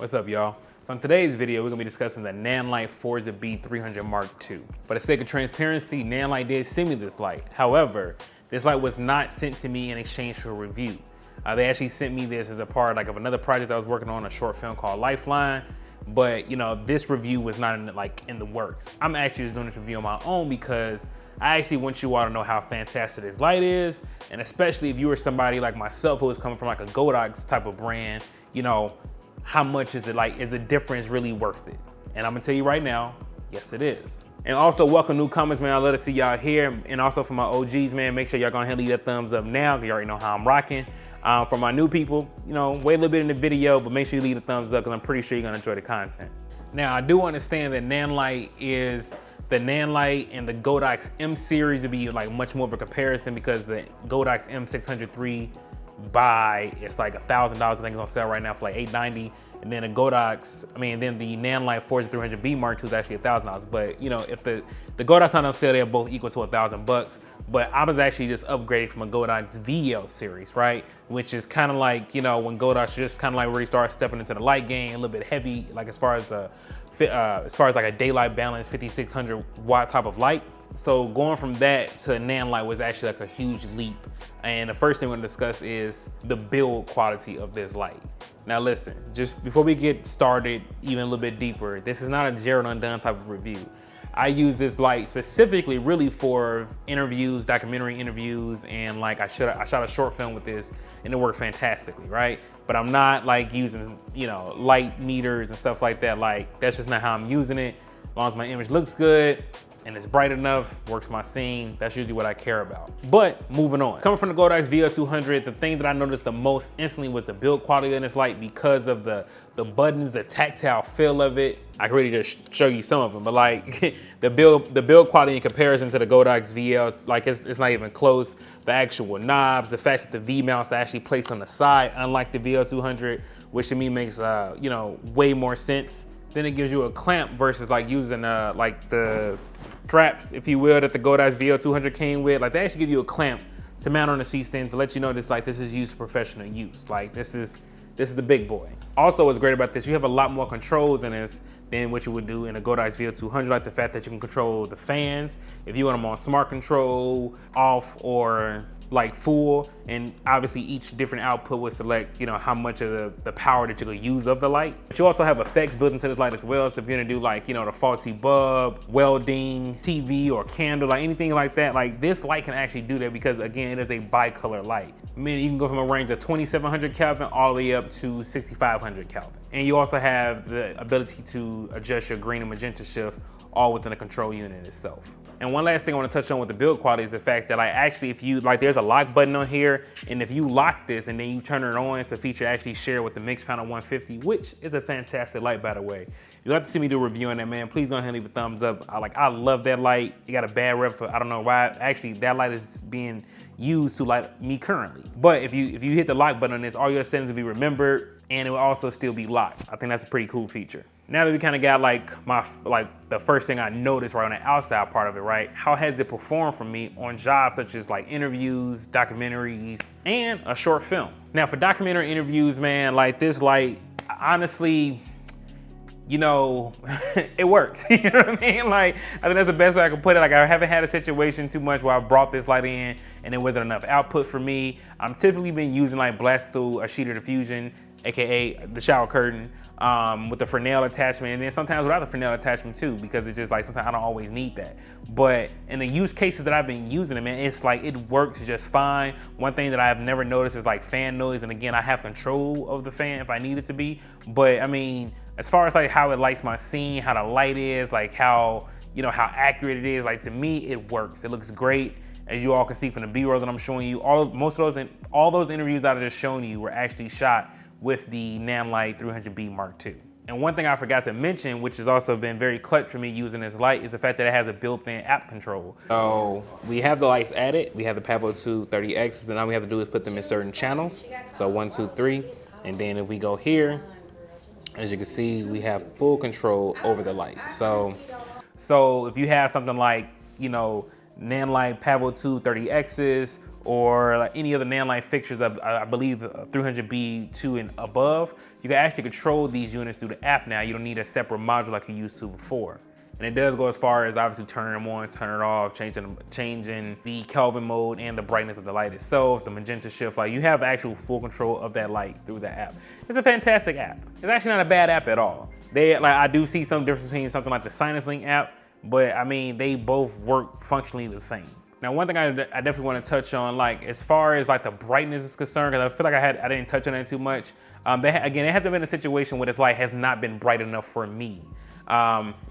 What's up, y'all? So in today's video, we're gonna be discussing the Nanlite Forza B300 Mark II. For the sake of transparency, Nanlite did send me this light. However, this light was not sent to me in exchange for a review. They actually sent me this as a part of another project I was working on, a short film called Lifeline. But this review was not in the works. I'm actually just doing this review on my own because I actually want you all to know how fantastic this light is, and especially if you are somebody like myself who is coming from a Godox type of brand, how much is the difference really worth it? And I'm gonna tell you right now, yes it is. And also welcome newcomers, man. I love to see y'all here. And also for my OGs, man, make sure y'all go ahead and leave that thumbs up now, because you already know how I'm rocking. For my new people, wait a little bit in the video, but make sure you leave a thumbs up because I'm pretty sure you're gonna enjoy the content. Now, I do understand that Nanlite is the Nanlite and the Godox M series to be much more of a comparison, because the Godox M603 it's like $1,000. I think it's on sale right now for like $890. And then the Nanlite Forza 300B Mark II is actually $1,000. But if the Godox not on sale, they're both equal to $1,000. But I was actually just upgraded from a Godox VL series, right? Which is kind of like, when Godox just kind of really started stepping into the light game, a little bit heavy, as far as a daylight balance 5600 watt type of light. So going from that to Nanlite was actually a huge leap. And the first thing we're gonna discuss is the build quality of this light. Now listen, just before we get started even a little bit deeper, this is not a Jared Undone type of review. I use this light specifically really for interviews, documentary interviews, and I shot a short film with this and it worked fantastically, right? But I'm not using, light meters and stuff like that. That's just not how I'm using it. As long as my image looks good and it's bright enough, works my scene, that's usually what I care about. But moving on. Coming from the Godox VL200, the thing that I noticed the most instantly was the build quality of this light, because of the buttons, the tactile feel of it. I can really just show you some of them, but the build quality in comparison to the Godox VL, it's not even close. The actual knobs, the fact that the V mounts are actually placed on the side, unlike the VL200, which to me makes way more sense. Then it gives you a clamp versus using the straps, if you will, that the Godox VL200 came with. They actually give you a clamp to mount on the C stand to let you know this is used for professional use. This is the big boy. Also, what's great about this, you have a lot more controls in this than what you would do in a Godox VL200, like the fact that you can control the fans, if you want them on smart control, off, or full, and obviously each different output will select how much of the power that you're gonna use of the light. But you also have effects built into this light as well. So if you're gonna do the faulty bulb, welding, TV or candle, anything like that, this light can actually do that, because again, it is a bicolor light. You can go from a range of 2700 Kelvin all the way up to 6500 Kelvin. And you also have the ability to adjust your green and magenta shift all within the control unit itself. And one last thing I want to touch on with the build quality is the fact that if you there's a lock button on here, and if you lock this and then you turn it on, it's a feature actually shared with the Mix Panel 150, which is a fantastic light, by the way. You'll have to see me do a review on that, man. Please go ahead and leave a thumbs up. I love that light. It got a bad rep for I don't know why. Actually, that light is being used to light me currently. But if you hit the lock button on this, all your settings will be remembered, and it will also still be locked. I think that's a pretty cool feature. Now that we kind of got the first thing I noticed right on the outside part of it, right? How has it performed for me on jobs such as interviews, documentaries, and a short film? Now for documentary interviews, man, this light, honestly, it works. You know what I mean? I think that's the best way I can put it. I haven't had a situation too much where I brought this light in and there wasn't enough output for me. I'm typically been using blast through a sheet of diffusion, AKA the shower curtain, with the Fresnel attachment, and then sometimes without the Fresnel attachment too, because it's just sometimes I don't always need that. But in the use cases that I've been using it, man, it's it works just fine. One thing that I've never noticed is fan noise, and again, I have control of the fan if I need it to be. But as far as how it lights my scene, how the light is, how how accurate it is, to me, it works. It looks great. As you all can see from the B-roll that I'm showing you, all those interviews that I just shown you were actually shot with the Nanlite 300B Mark II. And one thing I forgot to mention, which has also been very clutch for me using this light, is the fact that it has a built-in app control. So we have the lights added, we have the Pavo 2 30Xs, and all we have to do is put them in certain channels. So 1, 2, 3, and then if we go here, as you can see, we have full control over the light. So if you have something Nanlite Pavo 2 30Xs, or like any other nan light fixtures, I believe 300B2 and above, you can actually control these units through the app now. You don't need a separate module like you used to before. And it does go as far as obviously turning them on, turning it off, changing the Kelvin mode and the brightness of the light itself, the magenta shift. Like, you have actual full control of that light through the app. It's a fantastic app. It's actually not a bad app at all. I do see some difference between something like the Sinus Link app, but I mean, they both work functionally the same. Now, one thing I definitely want to touch on, like as far as like the brightness is concerned, because I feel like I didn't touch on that too much. Again, it has to be in a situation where this light has not been bright enough for me.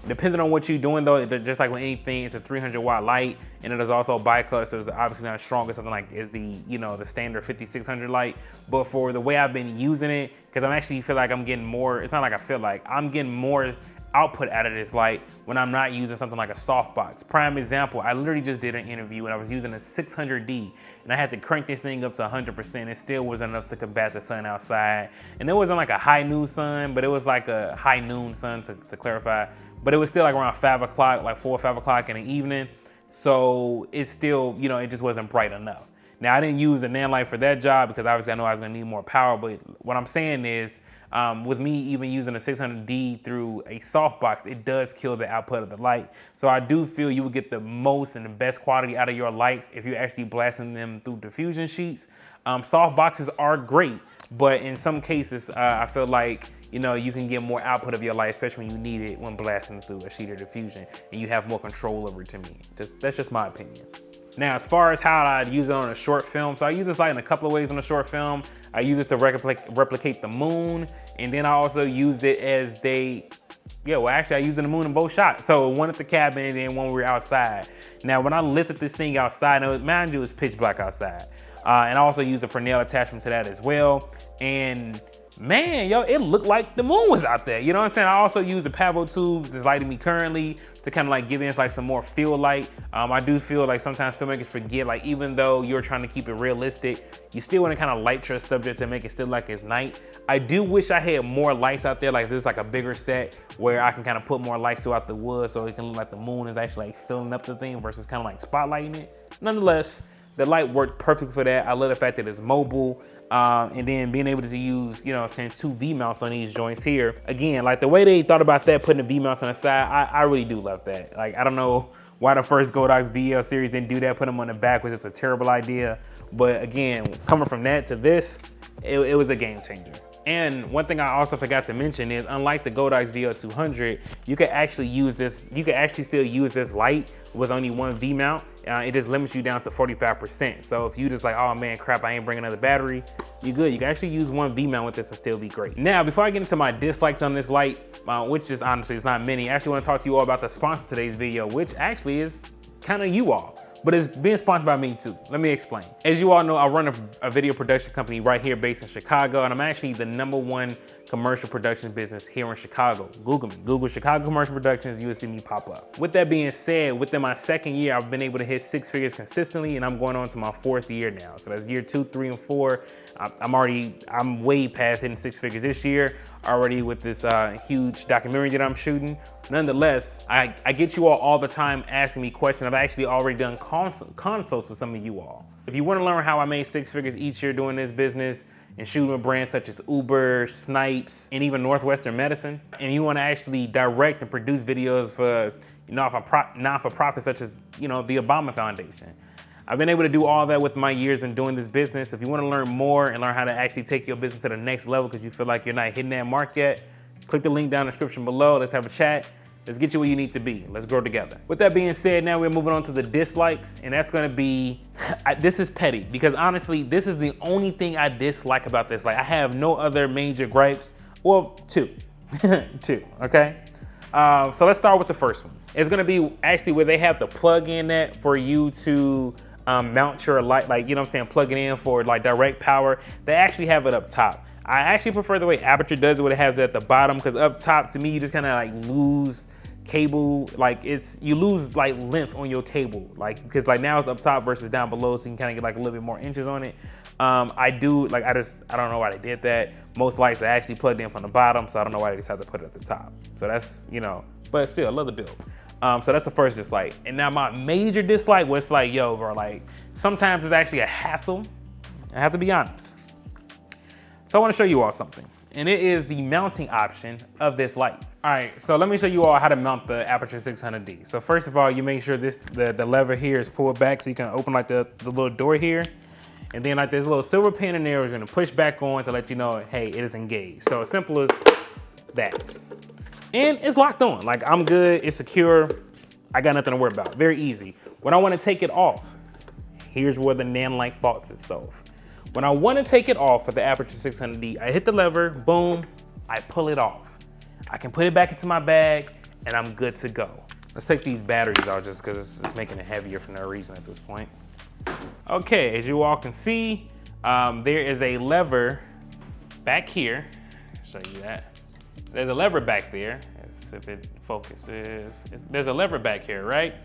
Depending on what you're doing though, just like with anything, it's a 300-watt light, and it is also bicolor, so it's obviously not as strong as something like is the the standard 5600 light. But for the way I've been using it, because I'm actually feel like I'm getting more. It's not like I feel like I'm getting more output out of this light when I'm not using something like a softbox. Prime example, I literally just did an interview and I was using a 600D and I had to crank this thing up to 100%. It still wasn't enough to combat the sun outside. And it wasn't like a high noon sun, but it was like a high noon sun to clarify. But it was still like around 5 o'clock, like 4 or 5 o'clock in the evening. So it's still, it just wasn't bright enough. Now I didn't use the nan light for that job because obviously I know I was gonna need more power, but what I'm saying is, with me even using a 600D through a softbox, it does kill the output of the light. So I do feel you will get the most and the best quality out of your lights if you're actually blasting them through diffusion sheets. Softboxes are great, but in some cases, I feel like you can get more output of your light, especially when you need it when blasting through a sheet of diffusion, and you have more control over it. To me, that's just my opinion. Now, as far as how I use it on a short film, so I use this light in a couple of ways on a short film. I use it to replicate the moon, and then I also used it as I used the moon in both shots. So one at the cabin and then when we were outside. Now, when I lifted this thing outside, now mind you, it's pitch black outside. And I also used a Fresnel attachment to that as well. And man, it looked like the moon was out there. You know what I'm saying? I also used the Pavo tubes that's lighting me currently to kind of like give in like some more field light. I do feel like sometimes filmmakers forget, like even though you're trying to keep it realistic, you still want to kind of light your subjects and make it still like it's night. I do wish I had more lights out there, like this is like a bigger set where I can kind of put more lights throughout the woods so it can look like the moon is actually like filling up the thing versus kind of like spotlighting it. Nonetheless, the light worked perfect for that. I love the fact that it's mobile. And then being able to use, saying 2 V-mounts on these joints here. Again, like the way they thought about that, putting the V-mounts on the side, I really do love that. Like, I don't know why the first Godox VL series didn't do that, put them on the back was just a terrible idea. But again, coming from that to this, it was a game changer. And one thing I also forgot to mention is, unlike the Godox VL200, you can actually use this, still use this light with only 1 V-mount. It just limits you down to 45%. So if you just like, oh man, crap, I ain't bringing another battery, you're good. You can actually use 1 V-mount with this and still be great. Now, before I get into my dislikes on this light, which is honestly, it's not many, I actually want to talk to you all about the sponsor of today's video, which actually is kind of you all. But it's being sponsored by me too. Let me explain. As you all know, I run a video production company right here based in Chicago, and I'm actually the #1 commercial production business here in Chicago. Google me, Google Chicago Commercial Productions, you will see me pop up. With that being said, within my 2nd year, I've been able to hit 6 figures consistently, and I'm going on to my 4th year now. So that's year 2, 3, and 4. I'm way past hitting 6 figures this year already with this huge documentary that I'm shooting. Nonetheless, I get you all the time asking me questions. I've actually already done consults with some of you all. If you want to learn how I made 6 figures each year doing this business and shooting with brands such as Uber, Snipes, and even Northwestern Medicine, and you want to actually direct and produce videos for not-for-profits such as the Obama Foundation, I've been able to do all that with my years in doing this business. If you want to learn more and learn how to actually take your business to the next level because you feel like you're not hitting that mark yet, click the link down in the description below. Let's have a chat. Let's get you where you need to be. Let's grow together. With that being said, now we're moving on to the dislikes, and that's gonna be, this is petty, because honestly, this is the only thing I dislike about this. Like, I have no other major gripes. Well, 2, 2, okay? So let's start with the first one. It's gonna be actually where they have the plug-in that for you to mount your light, like, plug it in for like direct power. They actually have it up top. I actually prefer the way Aperture does it, where it has it at the bottom, because up top, to me, you just kind of like lose cable, like you lose like length on your cable, like, because like now it's up top versus down below, so you can kind of get like a little bit more inches on it. I don't know why they did that. Most lights are actually plugged in from the bottom, so I don't know why they decided to put it at the top. So that's, but still, I love the build. So that's the first dislike. And now my major dislike was like, yo, bro, like sometimes it's actually a hassle. I have to be honest. So I want to show you all something, and it is the mounting option of this light. All right, so let me show you all how to mount the Aperture 600D. So first of all, you make sure the lever here is pulled back so you can open like the little door here. And then like this little silver pin in there is gonna push back on to let you know, hey, it is engaged. So as simple as that. And it's locked on, like I'm good, it's secure. I got nothing to worry about, very easy. When I wanna take it off, here's where the nan light faults itself. When I want to take it off with the Aperture 600D, I hit the lever, boom, I pull it off. I can put it back into my bag and I'm good to go. Let's take these batteries out just because it's making it heavier for no reason at this point. Okay, as you all can see, there is a lever back here. Show you that. There's a lever back there. If it focuses, there's a lever back here, right?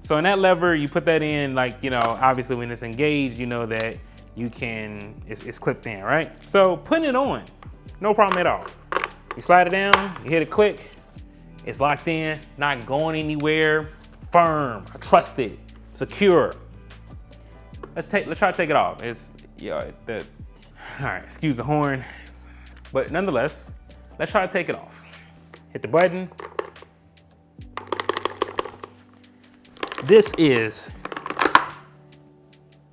So in that lever, you put that in, like, you know, obviously when it's engaged, you know that you can, it's clipped in, right? So putting it on, no problem at all. You slide it down, you hit a click, it's locked in, not going anywhere, firm, trusted, secure. Let's try to take it off. It's, you know, all right, excuse the horn, but nonetheless, let's try to take it off. Hit the button. This is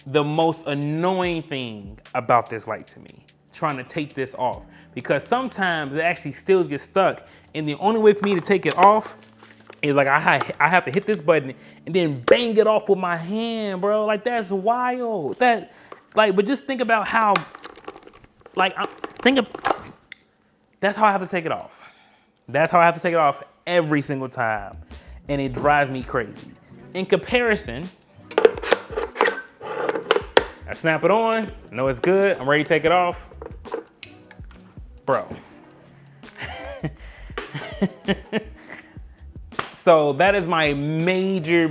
the most annoying thing about this light to me, trying to take this off, because sometimes it actually still gets stuck, and the only way for me to take it off is like I have to hit this button and then bang it off with my hand, bro. Like that's wild. That, like, but just think about how, like, that's how I have to take it off. That's how I have to take it off every single time, and it drives me crazy. In comparison, I snap it on, I know it's good, I'm ready to take it off. Bro. So that is my major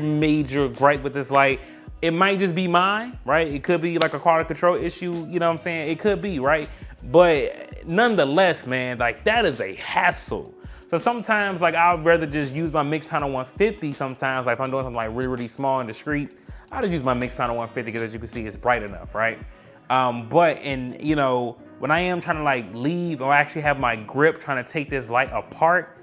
gripe with this light. It might just be mine, right? It could be like a quality control issue, you know what I'm saying? It could be, right? But nonetheless, man, like that is a hassle. So sometimes like I'd rather just use my mix panel 150 sometimes, like if I'm doing something like really small and discreet, I just use my mix panel 150 because as you can see, it's bright enough, right? But you know, when I am trying to like leave or actually have my grip trying to take this light apart,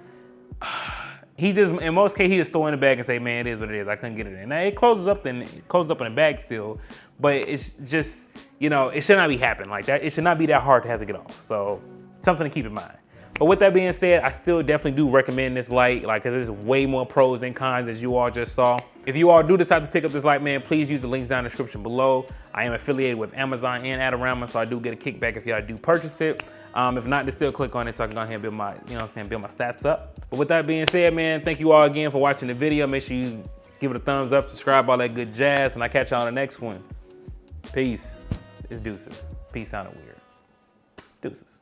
he just, in most cases, he just throw in the bag and say, man, it is what it is. I couldn't get it in. Now it closes up in the bag still, but it's just, you know, it should not be happening like that. It should not be that hard to have to get off. So something to keep in mind. But with that being said, I still definitely do recommend this light, like, cause there's way more pros than cons as you all just saw. If you all do decide to pick up this light, man, please use the links down in the description below. I am affiliated with Amazon and Adorama, so I do get a kickback if y'all do purchase it. If not, just still click on it so I can go ahead and build my, you know what I'm saying, build my stats up. But with that being said, man, thank you all again for watching the video. Make sure you give it a thumbs up, subscribe, all that good jazz, and I'll catch y'all on the next one. Peace. It's deuces. Peace sounded weird. Deuces.